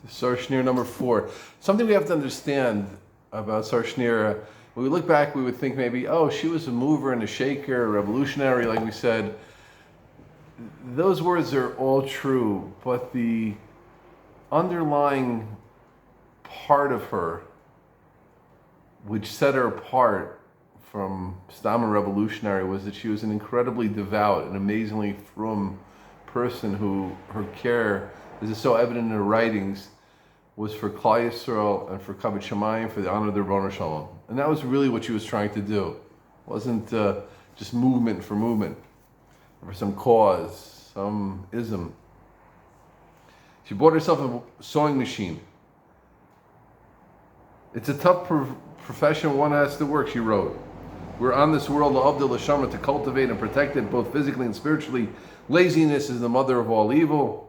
Sarah Schenirer, number 4. Something we have to understand about Sarah Schenirer, when we look back, we would think maybe, oh, she was a mover and a shaker, a revolutionary, like we said. Those words are all true, but the underlying part of her, which set her apart from Stam revolutionary, was that she was an incredibly devout and amazingly frum person who her care, as is so evident in her writings, was for Klal Yisrael and for Kavod Shamayim, for the honor of the Rebbeinu Shalom. And that was really what she was trying to do. It wasn't just movement for movement, or for some cause, some ism. She bought herself a sewing machine. It's a tough profession one has to work, she wrote. We're on this world of the Lashama to cultivate and protect it both physically and spiritually. Laziness is the mother of all evil.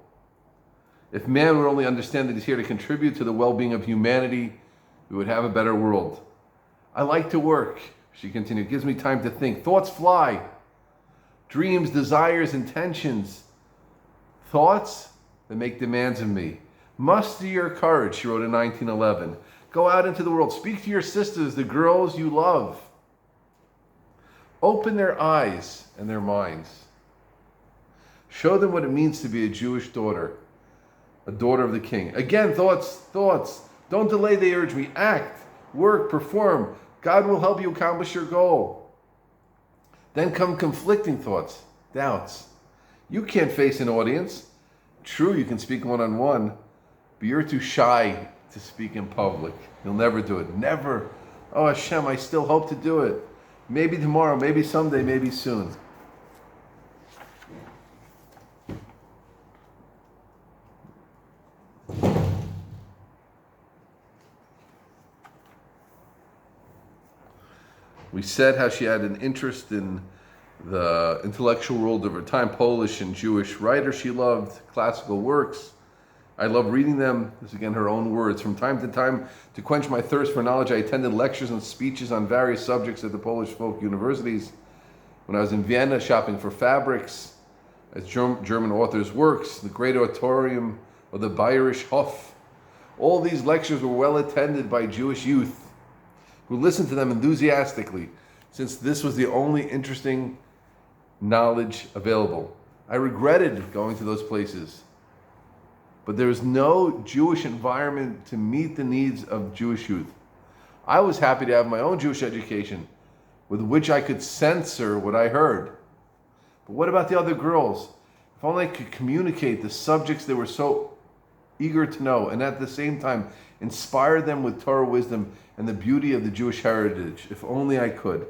If man would only understand that he's here to contribute to the well-being of humanity, we would have a better world. I like to work, she continued. It gives me time to think. Thoughts fly. Dreams, desires, intentions. Thoughts that make demands of me. Muster your courage, she wrote in 1911. Go out into the world. Speak to your sisters, the girls you love. Open their eyes and their minds. Show them what it means to be a Jewish daughter, a daughter of the King. Again, thoughts. Don't delay, they urge me. Act, work, perform. God will help you accomplish your goal. Then come conflicting thoughts, doubts. You can't face an audience. True, you can speak one-on-one, but you're too shy to speak in public. You'll never do it. Never. Oh, Hashem, I still hope to do it. Maybe tomorrow, maybe someday, maybe soon. We said how she had an interest in the intellectual world of her time, Polish and Jewish writers she loved, classical works. I love reading them. This is again her own words. From time to time, to quench my thirst for knowledge, I attended lectures and speeches on various subjects at the Polish folk universities. When I was in Vienna shopping for fabrics, as German authors' works, the great auditorium of the Bayerisch Hof. All these lectures were well attended by Jewish youth who listened to them enthusiastically, since this was the only interesting knowledge available. I regretted going to those places, but there was no Jewish environment to meet the needs of Jewish youth. I was happy to have my own Jewish education, with which I could censor what I heard. But what about the other girls? If only I could communicate the subjects they were so eager to know, and at the same time inspire them with Torah wisdom and the beauty of the Jewish heritage. If only I could.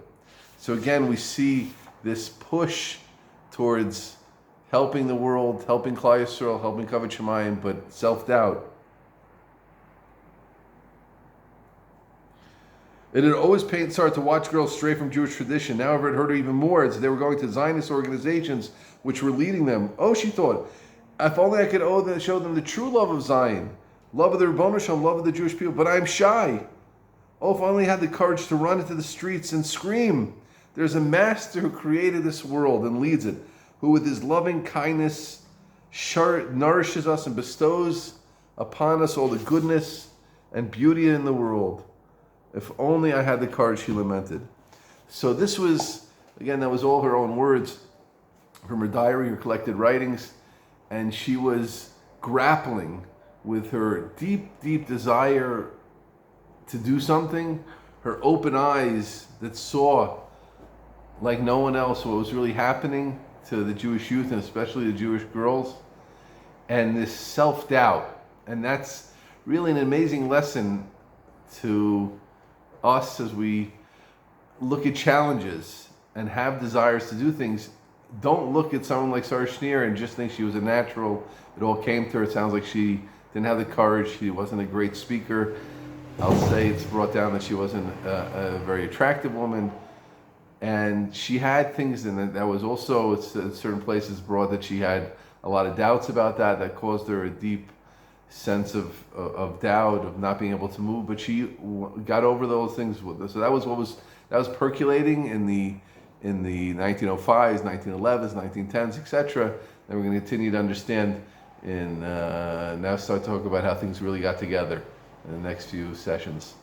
So again, we see this push towards helping the world, helping Klal Yisrael, helping Kavod Shamayim, but self-doubt. It had always pained Sarah to watch girls stray from Jewish tradition. Now I've heard her even more as they were going to Zionist organizations which were leading them. Oh, she thought, if only I could show them the true love of Zion, love of the Rebbeinu Shalom, love of the Jewish people, but I'm shy. Oh, if I only had the courage to run into the streets and scream. There's a master who created this world and leads it, who with his loving kindness nourishes us and bestows upon us all the goodness and beauty in the world. If only I had the courage, she lamented. So this was, again, that was all her own words from her diary, her collected writings, and she was grappling with her deep, deep desire to do something, her open eyes that saw like no one else what was really happening to the Jewish youth and especially the Jewish girls, and this self-doubt. And that's really an amazing lesson to us as we look at challenges and have desires to do things. Don't look at someone like Sarah Schenirer and just think she was a natural. It all came to her. It sounds like she didn't have the courage. She wasn't a great speaker. I'll say it's brought down that she wasn't a very attractive woman. And she had things, and that was also at certain places brought that she had a lot of doubts about that caused her a deep sense of doubt, of not being able to move. But she got over those things with us. So that was percolating in the 1905s, 1911s, 1910s, etc. And we're going to continue to understand and now start to talk about how things really got together in the next few sessions.